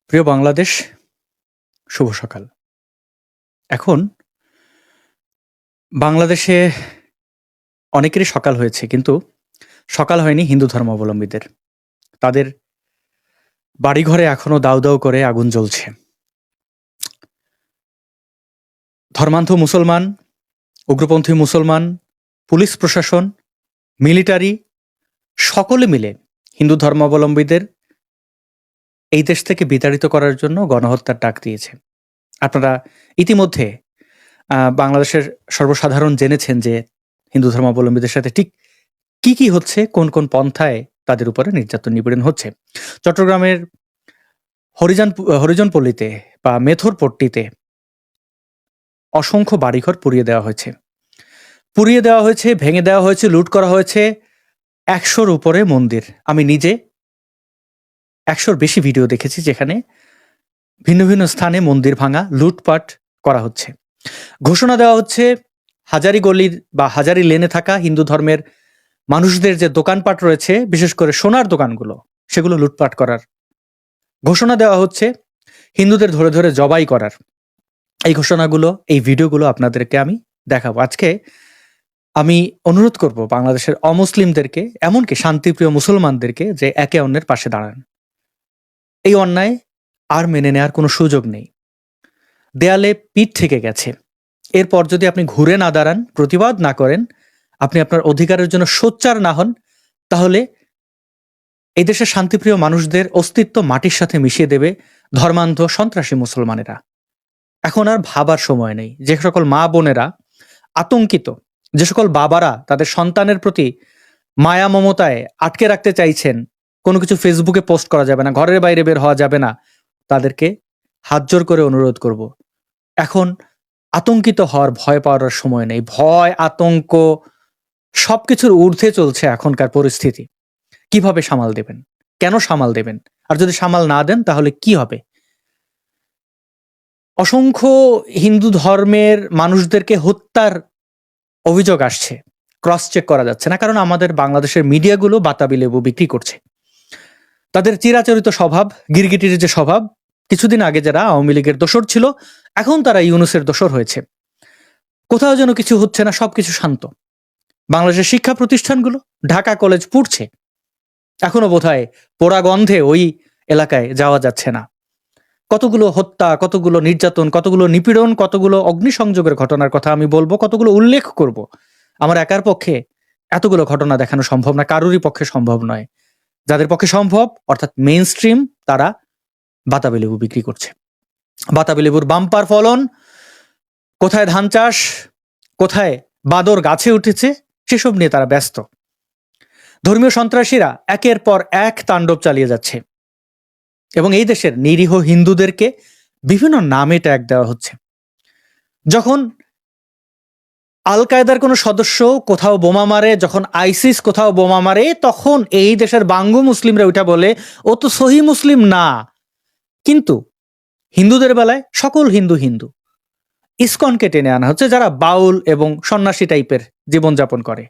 প্রিয় বাংলাদেশ, শুভ সকাল। এখন বাংলাদেশে অনেকেরই সকাল হয়েছে, কিন্তু সকাল হয়নি হিন্দু ধর্মাবলম্বীদের। তাদের বাড়িঘরে এখনো দাউ, দাউ করে আগুন জ্বলছে। ধর্মান্ধ মুসলমান, উগ্রপন্থী মুসলমান, পুলিশ প্রশাসন, মিলিটারি সকলে মিলে হিন্দু ধর্মাবলম্বীদের এই দেশ থেকে বিতাড়িত করার জন্য গণহত্যার ডাক দিয়েছে। আপনারা ইতিমধ্যে বাংলাদেশের সর্বসাধারণ জেনেছেন যে হিন্দু ধর্মাবলম্বীদের সাথে ঠিক কি হচ্ছে, কোন পন্থায় তাদের উপরে নির্যাতন নিপীড়ন হচ্ছে। চট্টগ্রামের হরিজনপল্লীতে বা মেথরপট্টিতে অসংখ্য বাড়িঘর পুড়িয়ে দেওয়া হয়েছে, ভেঙে দেওয়া হয়েছে, লুট করা হয়েছে। ১০০-র উপরে মন্দির। আমি নিজে ১০০-র বেশি ভিডিও দেখেছি যেখানে ভিন্ন ভিন্ন স্থানে মন্দির ভাঙা, লুটপাট করা হচ্ছে। ঘোষণা দেওয়া হচ্ছে হাজারি গলির বা হাজারি লেনে থাকা হিন্দু ধর্মের মানুষদের যে দোকানপাট রয়েছে, বিশেষ করে সোনার দোকানগুলো, সেগুলো লুটপাট করার ঘোষণা দেওয়া হচ্ছে, হিন্দুদের ধরে ধরে জবাই করার। এই ঘোষণাগুলো, এই ভিডিওগুলো আপনাদেরকে আমি দেখাবো। আজকে আমি অনুরোধ করব বাংলাদেশের অমুসলিমদেরকে, এমনকি শান্তিপ্রিয় মুসলমানদেরকে, যে একে অন্যের পাশে দাঁড়ান। এই অন্যায় আর মেনে নেওয়ার কোনো সুযোগ নেই। দেয়ালে পিঠ থেকে গেছে। এরপর যদি আপনি ঘুরে না দাঁড়ান, প্রতিবাদ না করেন, আপনি আপনার অধিকারের জন্য সোচ্চার না হন, তাহলে এই দেশের শান্তিপ্রিয় মানুষদের অস্তিত্ব মাটির সাথে মিশিয়ে দেবে ধর্মান্ধ সন্ত্রাসী মুসলমানেরা। এখন আর ভাবার সময় নেই। যে সকল মা বোনেরা আতঙ্কিত, যে সকল বাবারা তাদের সন্তানের প্রতি মায়া মমতায় আটকে রাখতে চাইছেন, কোনো কিছু ফেসবুকে পোস্ট করা যাবে না, ঘরের বাইরে বের হওয়া যাবে না, তাদেরকে হাত জোর করে অনুরোধ করব, এখন আতঙ্কিত হওয়ার, ভয় পাওয়ার সময় নেই। ভয়, আতঙ্ক সবকিছুর ঊর্ধ্বে চলছে এখনকার পরিস্থিতি। কিভাবে সামাল দেবেন? কেন সামাল দেবেন? আর যদি সামাল না দেন তাহলে কি হবে? অসংখ্য হিন্দু ধর্মের মানুষদেরকে হত্যার অভিযোগ আসছে, ক্রস চেক করা যাচ্ছে না, কারণ আমাদের বাংলাদেশের মিডিয়াগুলো বাতাবি লেবু বিক্রি করছে। তাদের চিরাচরিত স্বভাব, গিরগিটির যে স্বভাব, কিছুদিন আগে যারা আওয়ামী লীগের দোসর ছিল, এখন তারা ইউনূসের দোসর হয়েছে। কোথাও যেন কিছু হচ্ছে না, সবকিছু শান্ত। বাংলাদেশের শিক্ষা প্রতিষ্ঠানগুলো, ঢাকা কলেজ পুড়ছে, এখনো বোধহয় পোড়া গন্ধে ওই এলাকায় যাওয়া যাচ্ছে না। কতগুলো হত্যা, কতগুলো নির্যাতন, কতগুলো নিপীড়ন, কতগুলো অগ্নিসংযোগের ঘটনার কথা আমি বলবো, কতগুলো উল্লেখ করব। আমার একার পক্ষে এতগুলো ঘটনা দেখানো সম্ভব না, কারোরই পক্ষে সম্ভব নয়। যাদের পক্ষে সম্ভব, অর্থাৎ মেইন স্ট্রিম, তারা বাতাবি লেবু বিক্রি করছে। বাতাবি লেবুর বাম্পার ফলন, কোথায় ধান চাষ, কোথায় বাদর গাছে উঠেছে, সেসব নিয়ে তারা ব্যস্ত। ধর্মীয় সন্ত্রাসীরা একের পর এক তাণ্ডব চালিয়ে যাচ্ছে এবং এই দেশের নিরীহ হিন্দুদেরকে বিভিন্ন নামে ট্যাগ দেওয়া হচ্ছে। যখন আল কায়দার কোনো সদস্য কোথাও বোমা মারে, যখন আইসিস কোথাও বোমা মারে, তখন এই দেশের বাঙ্গু মুসলিমরা ওইটা বলে ও তো সহি মুসলিম না। কিন্তু হিন্দুদের বেলায় সকল হিন্দু হিন্দু। ইসকনকে টেনে আনা হচ্ছে, যারা বাউল এবং সন্ন্যাসী টাইপের জীবনযাপন করে,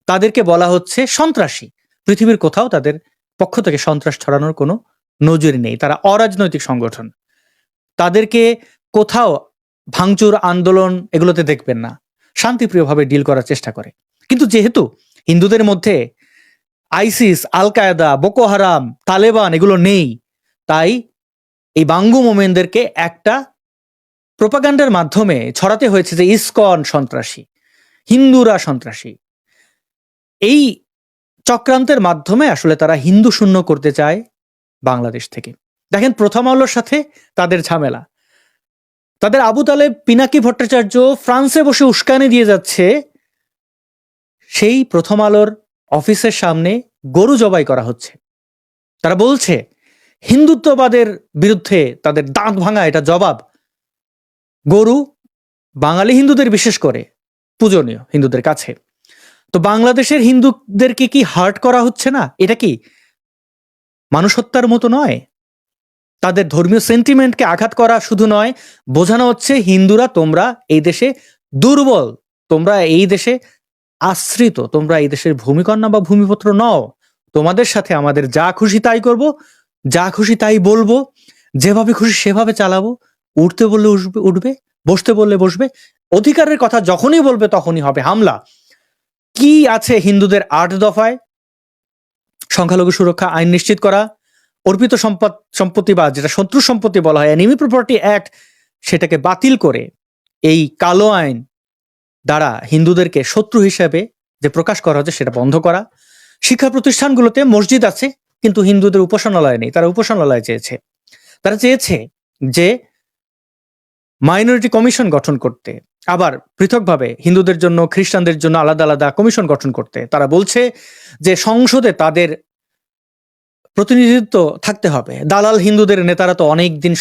তাদেরকে বলা হচ্ছে সন্ত্রাসী। পৃথিবীর কোথাও তাদের পক্ষ থেকে সন্ত্রাস ছড়ানোর কোনো নজির নেই। তারা অরাজনৈতিক সংগঠন। তাদেরকে কোথাও ভাঙচুর, আন্দোলন এগুলোতে দেখবেন না। শান্তিপ্রিয়ভাবে ডিল করার চেষ্টা করে। কিন্তু যেহেতু হিন্দুদের মধ্যে আইসিস, আল কায়দা, বোকো হারাম, তালেবান এগুলো নেই, তাই এই বাঙ্গু মোমেনদেরকে একটা প্রোপাগান্ডার মাধ্যমে ছড়াতে হয়েছে যে ইসকন সন্ত্রাসী, হিন্দুরা সন্ত্রাসী। এই চক্রান্তের মাধ্যমে আসলে তারা হিন্দু শূন্য করতে চায় বাংলাদেশ থেকে। দেখেন, প্রথম আলোর সাথে তাদের ঝামেলা। তাদের আবু তালেব পিনাকি ভট্টাচার্য ফ্রান্সে বসে উস্কানি দিয়ে যাচ্ছে, সেই প্রথম আলোর অফিসের সামনে গরু জবাই করা হচ্ছে। তারা বলছে হিন্দুত্ববাদের বিরুদ্ধে তাদের দাঁত ভাঙা এটা জবাব। গরু বাঙালি হিন্দুদের বিশেষ করে পূজনীয় হিন্দুদের কাছে। তো বাংলাদেশের হিন্দুদেরকে কি হার্ট করা হচ্ছে না? এটা কি মানুষ হত্যার মতো নয়? তাদের ধর্মীয় সেন্টিমেন্টকে আঘাত করা শুধু নয়, বোঝানো হচ্ছে হিন্দুরা তোমরা এই দেশে দুর্বল, তোমরা এই দেশে আশ্রিত, তোমরা এই দেশের ভূমিকন্যা বা ভূমিপুত্র নও। তোমাদের সাথে আমাদের যা খুশি তাই করব, যা খুশি তাই বলবো, যেভাবে খুশি সেভাবে চালাবো, উঠতে বললে উঠবে, বসতে বললে বসবে, অধিকারের কথা যখনই বলবে তখনই হবে হামলা। কি আছে হিন্দুদের ৮ দফায়? সংখ্যালঘু সুরক্ষা আইন নিশ্চিত করা, অর্পিত সম্পত্তি বা যেটা শত্রু সম্পত্তি বলা হয় এনিমি প্রপার্টি অ্যাক্ট, সেটাকে বাতিল করে এই কালো আইন দ্বারা হিন্দুদেরকে শত্রু হিসেবে যে প্রকাশ করা হচ্ছে সেটা বন্ধ করা। শিক্ষা প্রতিষ্ঠানগুলোতে মসজিদ আছে কিন্তু হিন্দুদের উপাসনালয় নেই, তারা উপাসনালয় চেয়েছে। তারা চেয়েছে যে মাইনরিটি কমিশন গঠন করতে, আবার পৃথকভাবে হিন্দুদের জন্য খ্রিস্টানদের জন্য আলাদা আলাদা কমিশন গঠন করতে। তারা বলছে যে সংসদে তাদের প্রতিনিধিত্ব থাকতে হবে। দালাল হিন্দুদের নেতারা তো অনেক দিন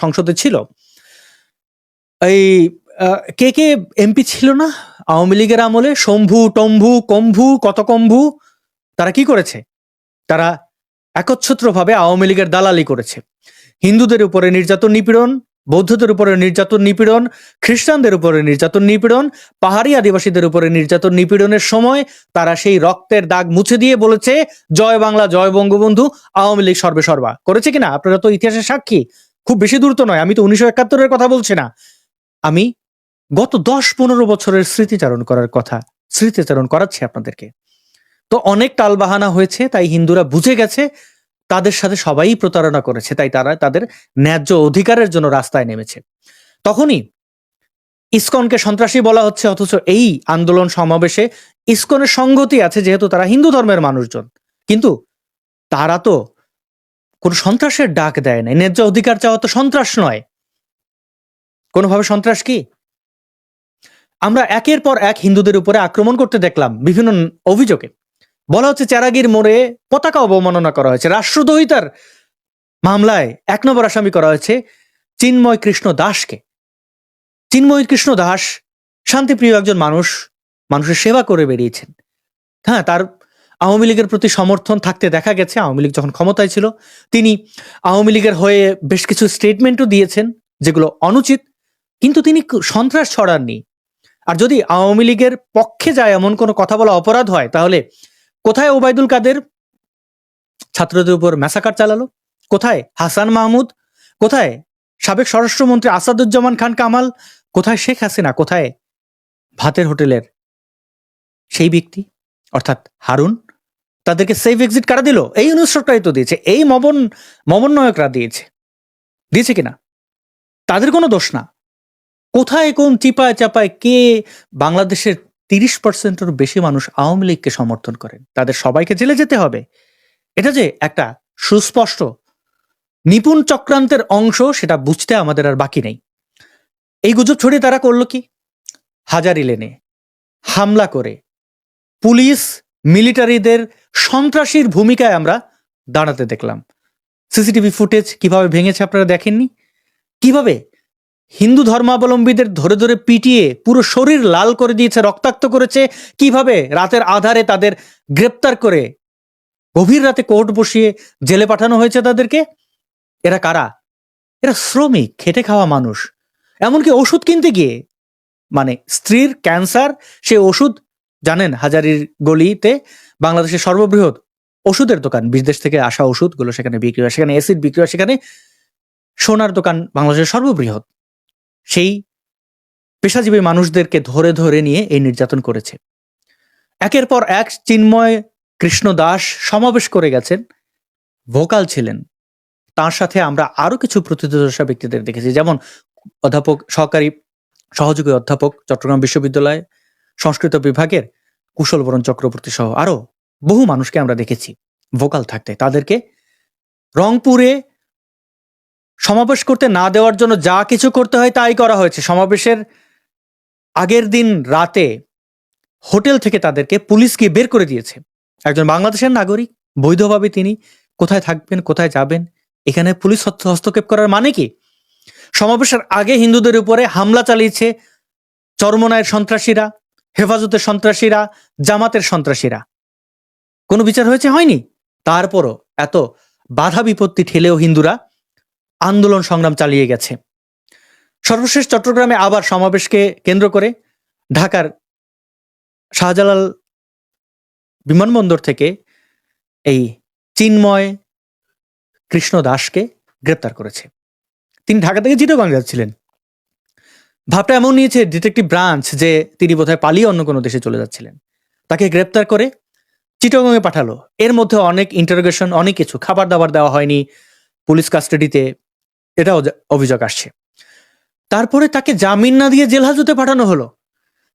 সংসদে ছিল। এই কে কে এমপি ছিল না আওয়ামী লীগের আমলে? শম্ভু, টম্ভু, কম্ভু, কত কম্ভু। তারা কি করেছে? তারা একচ্ছত্রভাবে আওয়ামী লীগের দালালি করেছে। হিন্দুদের উপরে নির্যাতন নিপীড়ন, বৌদ্ধদের উপরে নির্যাতন নিপীড়ন, খ্রিস্টানদের উপরে নির্যাতন নিপীড়ন, পাহাড়ি আদিবাসীদের উপরে নির্যাতন নিপীড়নের সময় তারা সেই রক্তের দাগ মুছে দিয়ে বলেছে জয় বাংলা, জয় বঙ্গবন্ধু, আওয়ামী লীগ সর্বে সর্বা। করেছে কিনা? আপনারা তো ইতিহাসের সাক্ষী। খুব বেশি দূর তো নয়, আমি তো 1971-এর কথা বলছি না, আমি গত 10-15 বছরের স্মৃতিচারণ করাচ্ছি আপনাদেরকে। তো অনেক টালবাহানা হয়েছে, তাই হিন্দুরা বুঝে গেছে তাদের সাথে সবাই প্রতারণা করেছে, তাই তারা তাদের ন্যায্য অধিকারের জন্য রাস্তায় নেমেছে। তখনই ইসকনকে সন্ত্রাসী বলা হচ্ছে, অথচ এই আন্দোলন সমাবেশে ইসকনের সংগতি আছে যেহেতু তারা হিন্দু ধর্মের মানুষজন। কিন্তু তারা তো কোনো সন্ত্রাসের ডাক দেয় না। ন্যায্য অধিকার চাওয়া তো সন্ত্রাস নয়। কোনোভাবে সন্ত্রাস কি? আমরা একের পর এক হিন্দুদের উপরে আক্রমণ করতে দেখলাম বিভিন্ন অভিযোগে। বলা হচ্ছে চেরাগির মোড়ে পতাকা অবমাননা করা হয়েছে, রাষ্ট্রদ্রোহিতার মামলায় 1 নম্বর আসামি করা হয়েছে চিন্ময় কৃষ্ণ দাসকে। চিন্ময় কৃষ্ণ দাস শান্তিপ্রিয় একজন মানুষ, মানুষের সেবা করে বেরিয়েছেন। হ্যাঁ, তার আওয়ামী লীগের প্রতি সমর্থন থাকতে দেখা গেছে। আওয়ামী লীগ যখন ক্ষমতায় ছিল তিনি আওয়ামী লীগের হয়ে বেশ কিছু স্টেটমেন্টও দিয়েছেন যেগুলো অনুচিত, কিন্তু তিনি সন্ত্রাস ছড়াননি। আর যদি আওয়ামী লীগের পক্ষে যায় এমন কোনো কথা বলা অপরাধ হয়, তাহলে কোথায় ওবায়দুল কাদের ছাত্রদের উপর ম্যাসাকার চালালো? কোথায় হাসান মাহমুদ? কোথায় সাবেক স্বরাষ্ট্রমন্ত্রী আসাদুজ্জামান খান কামাল? কোথায় শেখ হাসিনা? কোথায় ভাতের হোটেলের সেই ব্যক্তি অর্থাৎ হারুন? তাদেরকে সেফ এক্সিট কারা দিল? এই অনুষ্ঠানটাই তো দিয়েছে, এই মমন্বয়করা দিয়েছে কিনা? তাদের কোনো দোষ না। কোথায় কোন চিপায় চাপায় কে? বাংলাদেশের 30%-এর বেশি মানুষ আওয়ামী লীগকে সমর্থন করেন, তাদের সবাইকে জেলে যেতে হবে? এটা যে একটা সুস্পষ্ট নিপুণ চক্রান্তের অংশ, সেটা বুঝতে আমাদের আর বাকি নেই। এই গুজব ছড়িয়ে তারা করলো কি? হাজারী লেনে হামলা করে পুলিশ মিলিটারিদের সন্ত্রাসীর ভূমিকায় আমরা দাঁড়াতে দেখলাম। সিসিটিভি ফুটেজ কিভাবে ভেঙেছে আপনারা দেখেননি? কিভাবে হিন্দু ধর্মাবলম্বীদের ধরে ধরে পিটিয়ে পুরো শরীর লাল করে দিয়েছে, রক্তাক্ত করেছে, কিভাবে রাতের আধারে তাদের গ্রেপ্তার করে গভীর রাতে কোর্ট বসিয়ে জেলে পাঠানো হয়েছে তাদেরকে। এরা কারা? এরা শ্রমিক, খেটে খাওয়া মানুষ। এমনকি ওষুধ কিনতে গিয়ে, মানে স্ত্রীর ক্যান্সার, সে ওষুধ জানেন হাজারীর গলিতে বাংলাদেশের সর্ববৃহৎ ওষুধের দোকান, বিদেশ থেকে আসা ওষুধগুলো সেখানে বিক্রি হয়, সেখানে অ্যাসিড বিক্রি হয়, সেখানে সোনার দোকান বাংলাদেশের সর্ববৃহৎ। সেই পেশাজীবী মানুষদেরকে ধরে ধরে নিয়ে এই নির্যাতন করেছে। একের পর এক চিন্ময় কৃষ্ণ দাস সমাবেশ করে গেছেন, ভোকাল ছিলেন। তার সাথে আমরা আরো কিছু প্রতিদ্বন্দ্বী ব্যক্তিদের দেখেছি, যেমন সহকারী সহযোগী অধ্যাপক চট্টগ্রাম বিশ্ববিদ্যালয় সংস্কৃত বিভাগের কুশল বরণ চক্রবর্তী সহ আরো বহু মানুষকে আমরা দেখেছি ভোকাল থাকতে। তাদেরকে রংপুরে সমাবেশ করতে না দেওয়ার জন্য যা কিছু করতে হয় তাই করা হয়েছে। সমাবেশের আগের দিন রাতে হোটেল থেকে তাদেরকে পুলিশ গিয়ে বের করে দিয়েছে। একজন বাংলাদেশের নাগরিক, বৈধভাবে তিনি কোথায় থাকবেন, কোথায় যাবেন, এখানে পুলিশ হস্তক্ষেপ করার মানে কি? সমাবেশের আগে হিন্দুদের উপরে হামলা চালিয়েছে চরমনায়ের সন্ত্রাসীরা, হেফাজতের সন্ত্রাসীরা, জামাতের সন্ত্রাসীরা। কোনো বিচার হয়েছে? হয়নি। তারপরও এত বাধা বিপত্তি ঠেলেও হিন্দুরা আন্দোলন সংগ্রাম চালিয়ে গেছে। সর্বশেষ চট্টগ্রামে আবার সমাবেশকে কেন্দ্র করে ঢাকার শাহজালাল বিমানবন্দর থেকে এই চিন্ময় কৃষ্ণ দাসকে গ্রেপ্তার করেছে। তিনি ঢাকা থেকে চিটাগং যাচ্ছিলেন। ভাবটা এমন নিয়েছে ডিটেকটিভ ব্রাঞ্চ যে তিনি বোধহয় পালিয়ে অন্য কোনো দেশে চলে যাচ্ছিলেন। তাকে গ্রেপ্তার করে চিটাগংয়ে পাঠালো। এর মধ্যে অনেক ইন্টারোগেশন, অনেক কিছু, খাবার দাবার দেওয়া হয়নি, পুলিশ কাস্টাডিতে, এটাও অভিযোগ আসছে। তারপরে তাকে জামিন না দিয়ে জেল হাজতে পাঠানো হলো।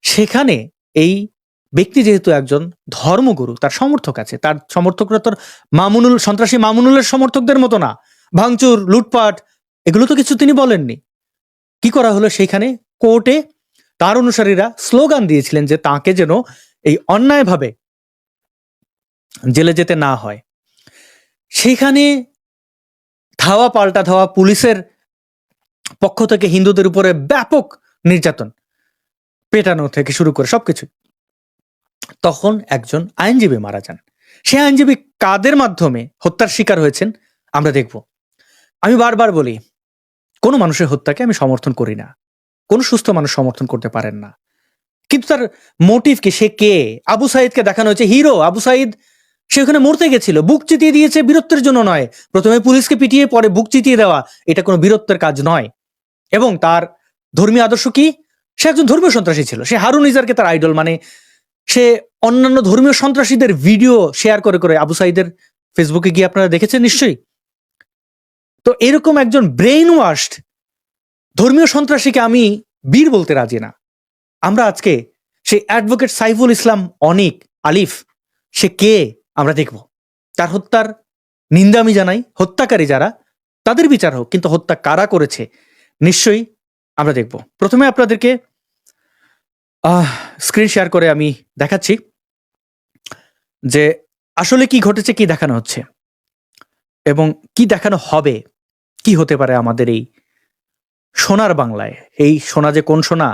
সেখানে এই ব্যক্তি যেহেতু একজন ধর্মগুরু, তার সমর্থক আছে, তার সমর্থকরা তোর সন্ত্রাসী মামুনুলের সমর্থকদের মতো না, ভাঙচুর লুটপাট এগুলো তো কিছু তিনি বলেননি। কি করা হলো, সেইখানে কোর্টে তার অনুসারীরা স্লোগান দিয়েছিলেন যে তাকে যেন এই অন্যায়ভাবে জেলে যেতে না হয়। সেখানে ধাওয়া পাল্টা ধাওয়া, পুলিশের পক্ষ থেকে হিন্দুদের উপরে ব্যাপক নির্যাতন, পেটানো থেকে শুরু করে সবকিছু। তখন একজন আইনজীবী মারা যান। সে আইনজীবী কাদের মাধ্যমে হত্যার শিকার হয়েছেন আমরা দেখব। আমি বারবার বলি, কোনো মানুষের হত্যাকে আমি সমর্থন করি না, কোনো সুস্থ মানুষ সমর্থন করতে পারেন না, কিন্তু তার মোটিভ কি, সে কে? আবু সাইদকে দেখানো হয়েছে হিরো। আবু সাইদ সে ওখানে মরতে গেছিল, বুক চিতিয়ে দিয়েছে, বীরত্বের জন্য নয়। প্রথমে পুলিশকে পিটিয়ে পরে বুক চিতিয়ে দেওয়া, এটা কোনো বীরত্বের কাজ নয়। এবং তার ধর্মীয় আদর্শ কি? সে একজন ধর্মীয় সন্ত্রাসী ছিল। সে হারুন ইজারকে তার আইডল, মানে সে অন্যান্য ধর্মীয় সন্ত্রাসীদের ভিডিও শেয়ার করে করে, আবু সাইদের ফেসবুকে গিয়ে আপনারা দেখেছেন নিশ্চয়ই। তো এরকম একজন ব্রেইন ওয়াশড ধর্মীয় সন্ত্রাসীকে আমি বীর বলতে রাজি না। আমরা আজকে সেই অ্যাডভোকেট সাইফুল ইসলাম অনিক আলিফ, সে কে আমরা দেখব। তার হত্যার নিন্দা আমি জানাই। হত্যাকারী যারা, তাদের বিচার হোক, কিন্তু হত্যা কারা করেছে নিশ্চয়ই আমরা দেখব। প্রথমে আপনাদেরকে স্ক্রিন শেয়ার করে আমি দেখাচ্ছি যে আসলে কি ঘটেছে, কি দেখানো হচ্ছে এবং কি দেখানো হবে, কি হতে পারে আমাদের এই সোনার বাংলায়। এই সোনা যে কোন সোনা,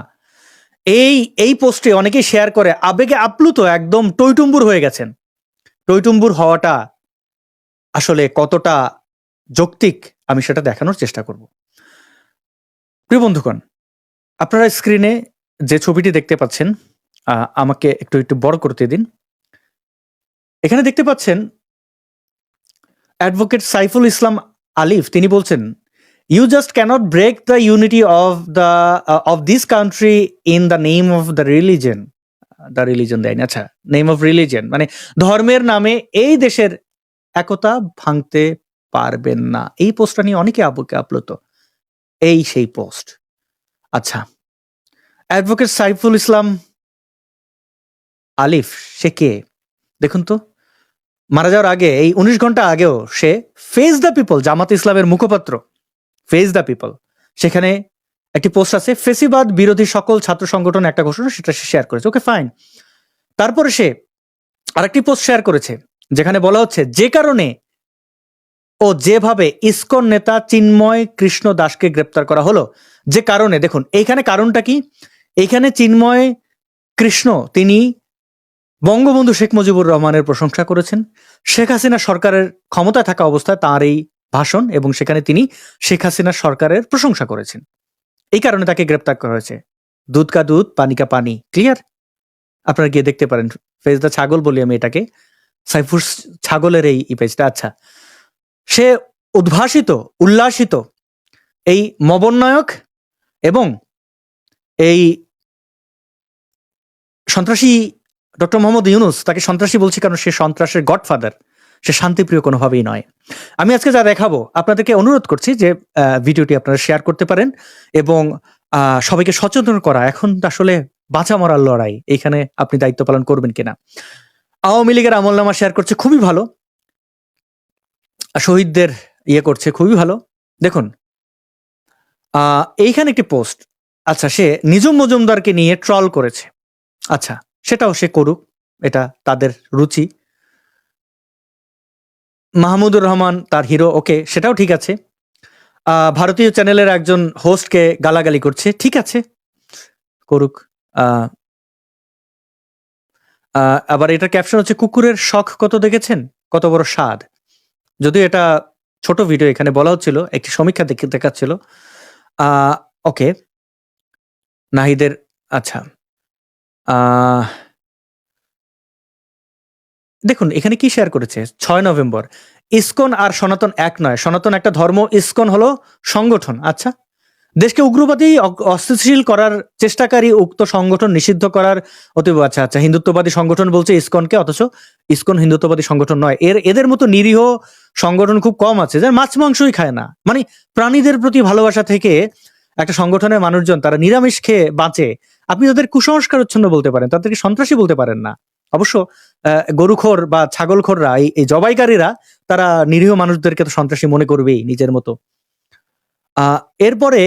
এই পোস্টে অনেকেই শেয়ার করে আবেগে আপ্লুত, একদম টইটুম্বুর হয়ে গেছেন। টইটুম্বুর হওয়াটা আসলে কতটা যৌক্তিক আমি সেটা দেখানোর চেষ্টা করব। প্রিয় বন্ধুগণ, আপনারা স্ক্রিনে যে ছবিটি দেখতে পাচ্ছেন, আমাকে একটু বড় করতে দিন। এখানে দেখতে পাচ্ছেন অ্যাডভোকেট সাইফুল ইসলাম আলিফ, তিনি বলছেন, you just cannot break the unity of this country in the name of the religion. দেয়নি, আচ্ছা, নেম অফ রিলিজন মানে ধর্মের নামে এই দেশের একতা ভাঙতে পারবেন না। এই পোস্টটা নিয়ে অনেকে আপ্লুত। এই সেই পোস্ট। আচ্ছা, অ্যাডভোকেট সাইফুল ইসলাম আলিফ সে কে দেখুন তো। মারা যাওয়ার আগে, এই 19 ঘন্টা আগেও সে ফেস দ্য পিপল, জামাত ইসলামের মুখপাত্র, ফেস দ্য পিপল, সেখানে একটি পোস্ট আছে, ফেসিবাদ বিরোধী সকল ছাত্র সংগঠন একটা ঘোষণা, সেটা সে শেয়ার করেছে। ওকে, ফাইন। তারপরে সে আরেকটি পোস্ট শেয়ার করেছে যেখানে বলা হচ্ছে যে কারণে ও যেভাবে ইসকন নেতা চিন্ময় কৃষ্ণ দাসকে গ্রেপ্তার করা হলো, যে কারণে, দেখুন এইখানে কারণটা কি। এইখানে চিন্ময় কৃষ্ণ তিনি বঙ্গবন্ধু শেখ মুজিবুর রহমানের প্রশংসা করেছেন। শেখ হাসিনা সরকারের ক্ষমতায় থাকা অবস্থায় তাঁর এই ভাষণ, এবং সেখানে তিনি শেখ হাসিনা সরকারের প্রশংসা করেছেন। এই কারণে তাকে গ্রেপ্তার করা হয়েছে। দুধ কা দুধ, পানি কা পানি, ক্লিয়ার? আপনারা গিয়ে দেখতে পারেন। ফেজ দ্য ছাগল বলি আমি এটাকে, সাইফুর ছাগলের এই পেজটা। আচ্ছা, সে উদ্ভাসিত, উল্লাসিত এই মবন্নায়ক এবং এই সন্ত্রাসী ডক্টর মোহাম্মদ ইউনুস, তাকে সন্ত্রাসী বলছি কারণ সে সন্ত্রাসের গডফাদার, সে শান্তিপ্রিয় কোনোভাবেই নয়। আমি আজকে যা দেখাবো আপনাদেরকে অনুরোধ করছি যে ভিডিওটি আপনারা শেয়ার করতে পারেন এবং সবাইকে সচেতন করা। এখন আসলে বাঁচা মরার লড়াই, এইখানে আপনি দায়িত্ব পালন করবেন কিনা। আওয়ামী লীগের আমলনামা শেয়ার করছে, খুবই ভালো। শহীদদের ইয়ে করছে, খুবই ভালো। দেখুন এইখানে একটি পোস্ট, আচ্ছা, সে নিজুম মজুমদারকে নিয়ে ট্রল করেছে। আচ্ছা, সেটাও সে করুক, এটা তাদের রুচি। মাহমুদুর রহমান তার হিরো, ওকে, সেটাও ঠিক আছে। ভারতীয় চ্যানেলের একজন হোস্টকে গালাগালি করছে, ঠিক আছে, করুক। আবার এটার ক্যাপশন হচ্ছে, কুকুরের শখ কত দেখেছেন, কত বড় স্বাদ। যদিও এটা ছোট ভিডিও, এখানে বলা হচ্ছিল, একটি সমীক্ষা দেখাচ্ছিল। ওকে, নাহিদের, আচ্ছা, দেখুন এখানে কি শেয়ার করেছে। 6 নভেম্বর, ইসকন আর সনাতন এক নয়, সনাতন একটা ধর্ম, ইসকন হলো সংগঠন। আচ্ছা, দেশকে উগ্রবাদী অস্থিতিশীল করার চেষ্টাকারী উক্ত সংগঠন নিষিদ্ধ করার অতীব। আচ্ছা আচ্ছা, হিন্দুত্ববাদী সংগঠন বলছে ইসকনকে, অথচ ইসকন হিন্দুত্ববাদী সংগঠন নয়। এদের মতো নিরীহ সংগঠন খুব কম আছে যারা মাছ মাংসই খায় না, মানে প্রাণীদের প্রতি ভালোবাসা থেকে একটা সংগঠনের মানুষজন তারা নিরামিষ খেয়ে বাঁচে। আপনি তাদের কুসংস্কার উচ্ছন্ন বলতে পারেন, তাদেরকে সন্ত্রাসী বলতে পারেন না। অবশ্য গরুখোর বা ছাগলখোররা, এই জবাইকারীরা, তারা নিরীহ মানুষদেরকে তো সন্ত্রাসী মনে করবেই নিজের মতো। এরপরে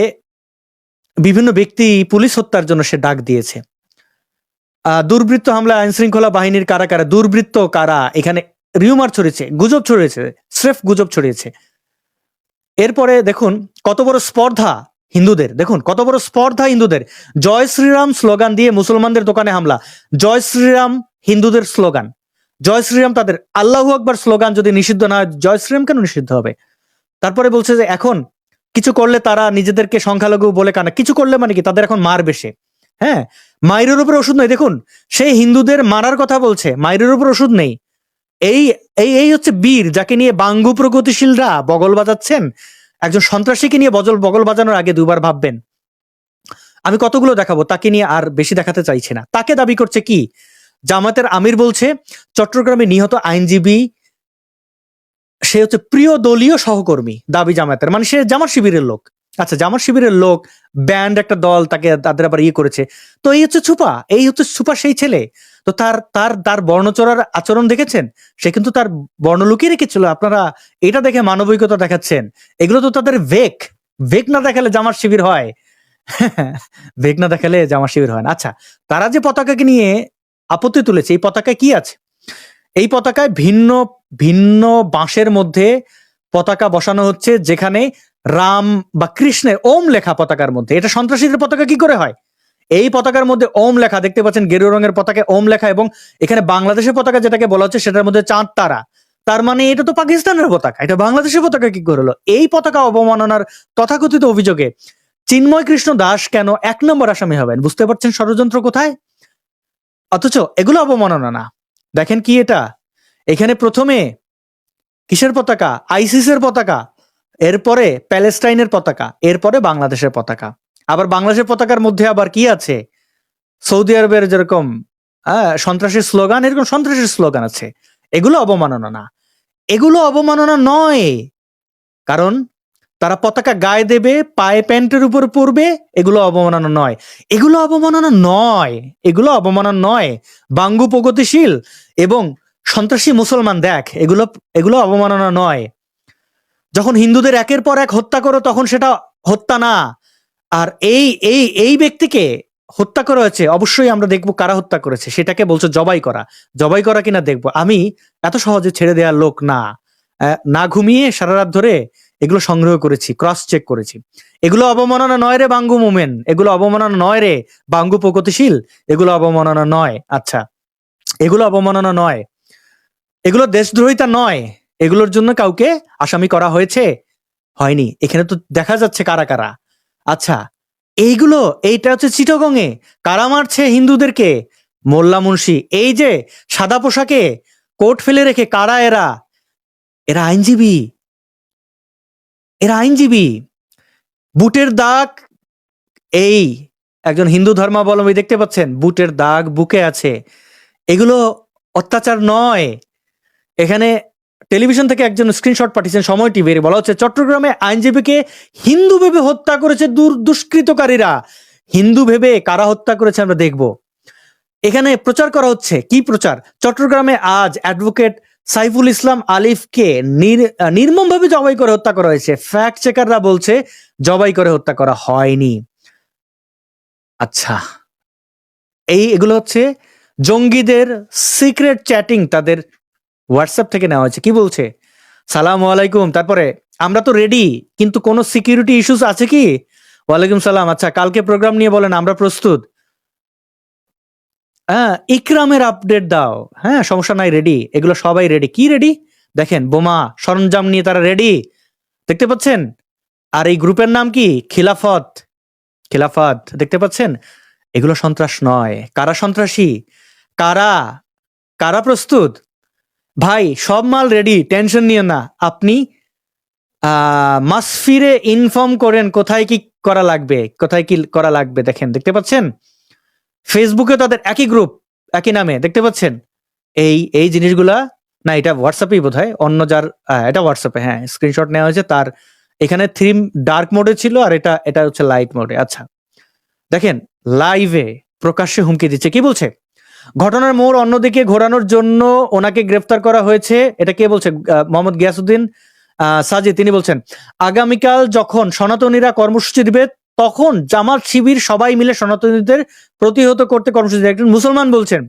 বিভিন্ন ব্যক্তি পুলিশ হত্যার জন্য সে ডাক দিয়েছে। দুর্বৃত্ত হামলা, আইন শৃঙ্খলা বাহিনীর কারা কারা দুর্বৃত্ত কারা, এখানে রিউমার ছড়িয়েছে, গুজব ছড়িয়েছে, স্রেফ গুজব ছড়িয়েছে। এরপরে দেখুন কত বড় স্পর্ধা হিন্দুদের, দেখুন কত বড় স্পর্ধা হিন্দুদের। জয় শ্রীরাম স্লোগান দিয়ে মুসলমানদের দোকানে হামলা। জয় শ্রীরাম হিন্দুদের স্লোগান, জয় শ্রীরাম তাদের। আল্লাহু আকবার স্লোগান যদি নিষিদ্ধ না হয়, জয় শ্রীরাম কেন নিষিদ্ধ হবে? তারপরে বলছে যে এখন কিছু করলে তারা নিজেদেরকে সংখ্যালঘু বলে কানা, কিছু করলে মানে কি তাদের এখন মারবে সে। হ্যাঁ, মায়ের উপরে ওষুধ নেই। দেখুন সেই হিন্দুদের মারার কথা বলছে, মায়ের উপর ওষুধ নেই। এই এই এই হচ্ছে বীর, যাকে নিয়ে বাঙ্গু প্রগতিশীলরা বগল বাজাচ্ছেন। একজন সন্ত্রাসীকে নিয়ে বগল বাজানোর আগে দুবার ভাববেন। আমি কতগুলো দেখাবো, তাকে নিয়ে আর বেশি দেখাতে চাইছি না। তাকে দাবি করছে কি, জামাতের আমির বলছে চট্টগ্রামে নিহত আইনজীবী সে হচ্ছে প্রিয় দলীয় সহকর্মী, দাবি জামায়াতের, মানে সে জামাত শিবিরের লোক। আচ্ছা, জামাত শিবিরের লোক, ব্যান্ড একটা দল, তাকে তাদের আবার ইয়ে করেছে। তো এই হচ্ছে ছুপা, এই হচ্ছে ছুপা সেই ছেলে। তো তার তার তার বর্ণচরার আচরণ দেখেছেন, সে কিন্তু তার বর্ণ লুকিয়ে রেখেছিল। আপনারা এটা দেখে মানবিকতা দেখাচ্ছেন, এগুলো তো তাদের ভেক। ভেক না দেখালে জামাত শিবির হয়? ভেক না দেখালে জামাত শিবির হয় না। আচ্ছা, তারা যে পতাকাকে নিয়ে আপত্তি তুলেছে, এই পতাকায় কি আছে? এই পতাকায় ভিন্ন ভিন্ন বাঁশের মধ্যে পতাকা বসানো হচ্ছে, যেখানে রাম বা কৃষ্ণের ওম লেখা পতাকার মধ্যে। এটা সন্ত্রাসীদের পতাকা কি করে হয়? এই পতাকার মধ্যে ওম লেখা দেখতে পাচ্ছেন, গেরুয়া রঙের পতাকায় ওম লেখা, এবং এখানে বাংলাদেশের পতাকা যেটাকে বলা হচ্ছে সেটার মধ্যে চাঁদ তারা। তার মানে এটা তো পাকিস্তানের পতাকা, এটা বাংলাদেশের পতাকা কি করে হলো? এই পতাকা অবমাননার তথাকথিত অভিযোগে চিন্ময় কৃষ্ণ দাস কেন 1 নম্বর আসামি হবেন? বুঝতে পারছেন ষড়যন্ত্র কোথায়? অথচ এগুলো অবমাননা না। দেখেন কি এটা, এখানে প্রথমে কিসের পতাকা? আইসিসের পতাকা, এরপরে প্যালেস্টাইনের পতাকা, এরপরে বাংলাদেশের পতাকা। আবার বাংলাদেশের পতাকার মধ্যে আবার কি আছে? সৌদি আরবের যেরকম সন্ত্রাসের স্লোগান, এরকম সন্ত্রাসের স্লোগান আছে। এগুলো অবমাননা না, এগুলো অবমাননা নয়। কারণ তারা পতাকা গায়ে দেবে, পায়ে প্যান্টের উপর পরবে, এগুলো অবমাননা নয়, এগুলো অবমাননা নয়, এগুলো অবমাননা নয়। বাঙ্গু প্রগতিশীল এবং সন্ত্রাসী মুসলমান, দেখ এগুলো এগুলো অবমাননা নয়। যখন হিন্দুদের একের পর এক হত্যা করো তখন সেটা হত্যা না। আর এই এই এই ব্যক্তিকে হত্যা করা হয়েছে, অবশ্যই আমরা দেখবো কারা হত্যা করেছে, সেটাকে বলছো জবাই করা। জবাই করা কিনা দেখবো। আমি এত সহজে ছেড়ে দেওয়ার লোক না। না ঘুমিয়ে সারা রাত ধরে এগুলো সংগ্রহ করেছি, ক্রস চেক করেছি। এগুলো অবমাননা নয় রে বাঙ্গু মোমেন, এগুলো অবমাননা নয় রে বাঙ্গু প্রগতিশীল, এগুলো অবমাননা নয়। আচ্ছা, এগুলো অবমাননা নয়, এগুলো দেশদ্রোহিতা নয়। এগুলোর জন্য কাউকে আসামি করা হয়েছে? হয়নি। এখানে তো দেখা যাচ্ছে কারা কারা। আচ্ছা, এইগুলো, এইটা হচ্ছে চিটাগংয়ে কারা মারছে হিন্দুদেরকে? মোল্লা মুন্সি, এই যে সাদা পোশাকে কোট ফেলে রেখে, কারা এরা? এরা আইনজীবী, এরা আইনজীবী। বুটের দাগ, এই একজন হিন্দু ধর্মাবলম্বী, দেখতে পাচ্ছেন বুটের দাগ বুকে আছে। এগুলো অত্যাচার নয়। এখানে টেলিভিশন থেকে একজন স্ক্রিনশট পাঠিয়েছেন সময় টিভির, বলা হচ্ছে চট্টগ্রামে আইনজীবীকে হিন্দু ভেবে হত্যা করেছে দুষ্কৃতকারীরা। হিন্দু ভেবে কারা হত্যা করেছে আমরা দেখব। এখানে প্রচার করা হচ্ছে, কি প্রচার? চট্টগ্রামে আজ অ্যাডভোকেট সাইফুল ইসলাম আলিফকে নির্মমভাবে জবাই করে হত্যা করা হয়েছে। ফ্যাক্ট চেকাররা বলছে জবাই করে হত্যা করা হয়নি। আচ্ছা, এগুলো হচ্ছে জঙ্গিদের সিক্রেট চ্যাটিং, তাদের হোয়াটসঅ্যাপ থেকে নেওয়া হয়েছে। কি বলছে? সালাম আলাইকুম, তারপরে আমরা তো রেডি, কিন্তু কোনো সিকিউরিটি ইস্যুস আছে কি? ওয়ালাইকুম সালাম, আচ্ছা কালকে প্রোগ্রাম নিয়ে বলেন, আমরা প্রস্তুত। হ্যাঁ, ইকরামের আপডেট দাও। হ্যাঁ, সমস্যা নাই, রেডি। এগুলো সবাই রেডি। কি রেডি? দেখেন বোমা সরঞ্জাম নিয়ে তারা রেডি, দেখতে পাচ্ছেন। আর এই গ্রুপের নাম কি? খিলাফত। খিলাফত, দেখতে পাচ্ছেন। এগুলো সন্ত্রাস নয়। কারা সন্ত্রাসী? কারা কারা প্রস্তুত? ভাই সব মাল রেডি, টেনশন নিও না। আপনি মাসফিরে ইনফর্ম করেন কোথায় কি করা লাগবে, কোথায় কি করা লাগবে। দেখেন, দেখতে পাচ্ছেন ফেসবুকে তাদের একই গ্রুপ, একই নামে, দেখতে পাচ্ছেন এই এই জিনিসগুলা। না, এটা হোয়াটসঅ্যাপেই বোধ হয়, অন্য যার এটা হোয়াটসঅ্যাপে, হ্যাঁ স্ক্রিনশট নেওয়া হয়েছে। তার এখানে থিম ডার্ক মোডে ছিল, আর এটা এটা হচ্ছে লাইট মোডে। আচ্ছা দেখেন, লাইভে প্রকাশ্যে হুমকি দিচ্ছে। কি বলছে? ঘটনার মোড় অন্যদিকে ঘোরানোর জন্য ওনাকে গ্রেফতার করা হয়েছে। এটা কে বলছে? মোহাম্মদ গিয়াসউদ্দিন সাজি। তিনি বলছেন, আগামীকাল যখন সনাতনীরা কর্মসূচি দিবে তখন জামাত শিবির সবাই মিলে সনাতনীদের প্রতিহত করতে কর্মসূচি দেয়। একজন মুসলমান বলছেন,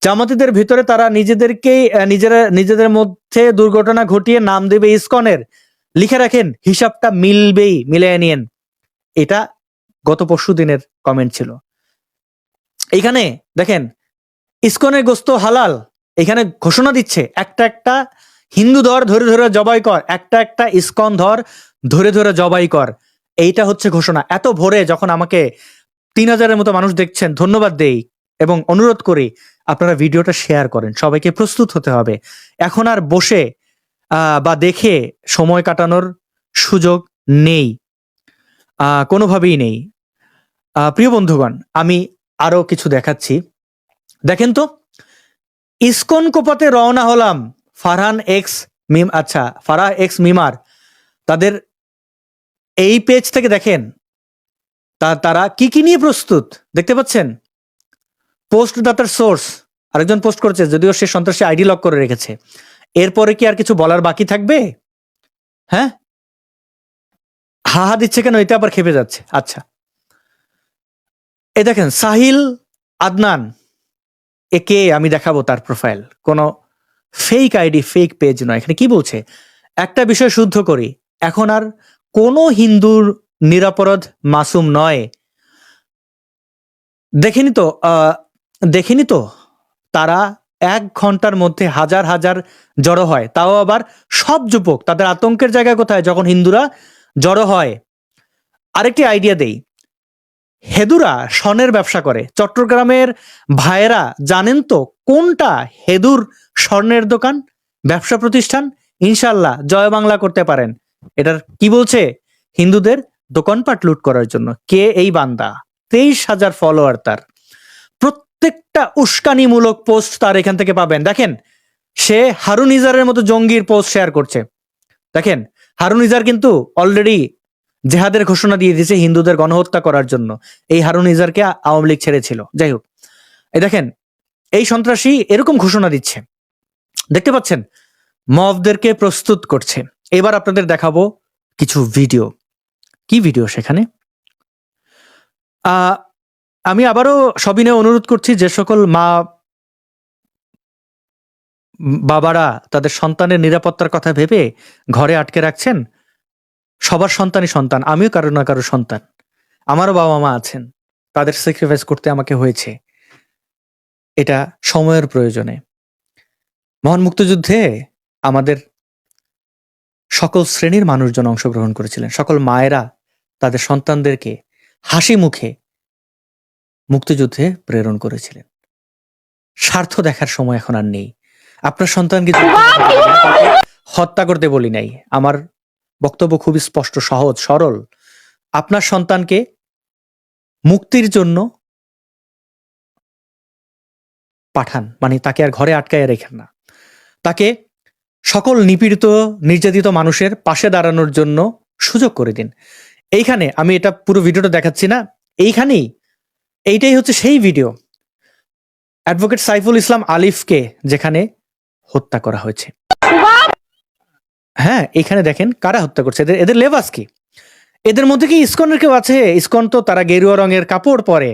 জামাতিদের ভিতরে তারা নিজেদেরকেই নিজেদের মধ্যে দুর্ঘটনা ঘটিয়ে নাম দেবে ইসকনের। লিখে রাখেন, হিসাবটা মিলবেই, মিলিয়ে নিয়েন। এটা গত পরশু দিনের কমেন্ট ছিল। এইখানে দেখেন, ইসকনের গোস্ত হালাল, এখানে ঘোষণা দিচ্ছে একটা একটা হিন্দু ধর ধরে ধরে জবাই কর, একটা একটা ইসকন ধর ধরে ধরে জবাই কর। এইটা হচ্ছে ঘোষণা। এত ভোরে যখন আমাকে 3000-এর মতো মানুষ দেখছেন, ধন্যবাদ দেই এবং অনুরোধ করি আপনারা ভিডিওটা শেয়ার করেন। সবাইকে প্রস্তুত হতে হবে। এখন আর বসে বা দেখে সময় কাটানোর সুযোগ নেই, কোনোভাবেই নেই। প্রিয় বন্ধুগণ, আমি আরো কিছু দেখাচ্ছি। দেখেন তো, ইসকন কোপাতে রওনা হলাম। ফারহান এক্স মিম, আচ্ছা ফারাহ এক্স মিমার, তাদের এই পেজ থেকে দেখেন তারা কি কি নিয়ে প্রস্তুত, দেখতে পাচ্ছেন। পোস্ট দাতার সোর্স, আরেকজন পোস্ট করেছে, যদিও সে সন্ত্রাসী আইডি লক করে রেখেছে। এরপরে কি আর কিছু বলার বাকি থাকবে? হ্যাঁ, হাহা দিচ্ছে কেন? এটা আবার খেপে যাচ্ছে। আচ্ছা, এই দেখেন সাহিল আদনান, একে আমি দেখাবো তার প্রোফাইল, কোনো ফেক আইডি, ফেক পেজ নয়। এখানে কি বলছে? একটা বিষয় শুদ্ধ করি, এখন আর কোনো হিন্দুর নিরাপরাধ মাসুম নয়। দেখেনি তো তারা 1 ঘন্টার মধ্যে হাজার হাজার জড়ো হয়, তাও আবার সব যুবক। তাদের আতঙ্কের জায়গা কোথায়? যখন হিন্দুরা জড়ো হয়। আরেকটি আইডিয়া দেই, হেদুরা স্বর্ণের ব্যবসা করে। চট্টগ্রামের ভাইয়েরা জানেন তো কোনটা হেদুর স্বর্ণের দোকান, ব্যবসা প্রতিষ্ঠান? ইনশাল্লাহ জয় বাংলা করতে পারেন। এটার কি বলছে? হিন্দুদের দোকানপাট লুট করার জন্য। কে এই বান্দা? 23,000 ফলোয়ার তার। প্রত্যেকটা উস্কানিমূলক পোস্ট তার এখান থেকে পাবেন। দেখেন, সে হারুন ইজারের মতো জঙ্গির পোস্ট শেয়ার করছে। দেখেন, হারুন ইজার কিন্তু অলরেডি জেহাদের ঘোষণা দিয়ে দিয়েছে হিন্দুদের গণহত্যা করার জন্য। এই হারুন ইজারকে আওয়ামী লীগ ছেড়েছিল। যাই হোক, এই দেখেন, এই সন্ত্রাসী এরকম ঘোষণা দিচ্ছে, দেখতে পাচ্ছেন, মবদেরকে প্রস্তুত করছে। এবার আপনাদের দেখাবো কিছু ভিডিও। কি ভিডিও সেখানে? আমি আবারও সবিনয়ে অনুরোধ করছি, যে সকল মা বাবারা তাদের সন্তানের নিরাপত্তার কথা ভেবে ঘরে আটকে রাখছেন, সবার সন্তানই সন্তান। আমিও কারো না কারো সন্তান, আমারও বাবা মা আছেন, তাদের স্যাক্রিফাইস করতে আমাকে হয়েছে। এটা সময়ের প্রয়োজনে। মহান মুক্তিযুদ্ধে আমাদের সকল শ্রেণীর মানুষজন অংশগ্রহণ করেছিলেন। সকল মায়েরা তাদের সন্তানদেরকে হাসি মুখে মুক্তিযুদ্ধে প্রেরণ করেছিলেন। স্বার্থ দেখার সময় এখন আর নেই। আপনার সন্তানকে হত্যা করতে বলি নাই, আমার বক্তব্য খুবই স্পষ্ট, সহজ, সরল। আপনার সন্তানকে মুক্তির জন্য পাঠান, মানে তাকে আর ঘরে আটকায় রেখেন না। তাকে সকল নিপীড়িত নির্যাতিত মানুষের পাশে দাঁড়ানোর জন্য সুযোগ করে দিন। এইখানে আমি এটা পুরো ভিডিওটা দেখাচ্ছি না, এইটাই হচ্ছে সেই ভিডিও, অ্যাডভোকেট সাইফুল ইসলাম আলিফকে যেখানে হত্যা করা হয়েছে। হ্যাঁ, এখানে দেখেন কারা হত্যা করছে, এদের লেবাস কি? এদের মধ্যে কি ইসকনের কেউ আছে? ইসকন তো তারা গেরুয়া রঙের কাপড় পরে।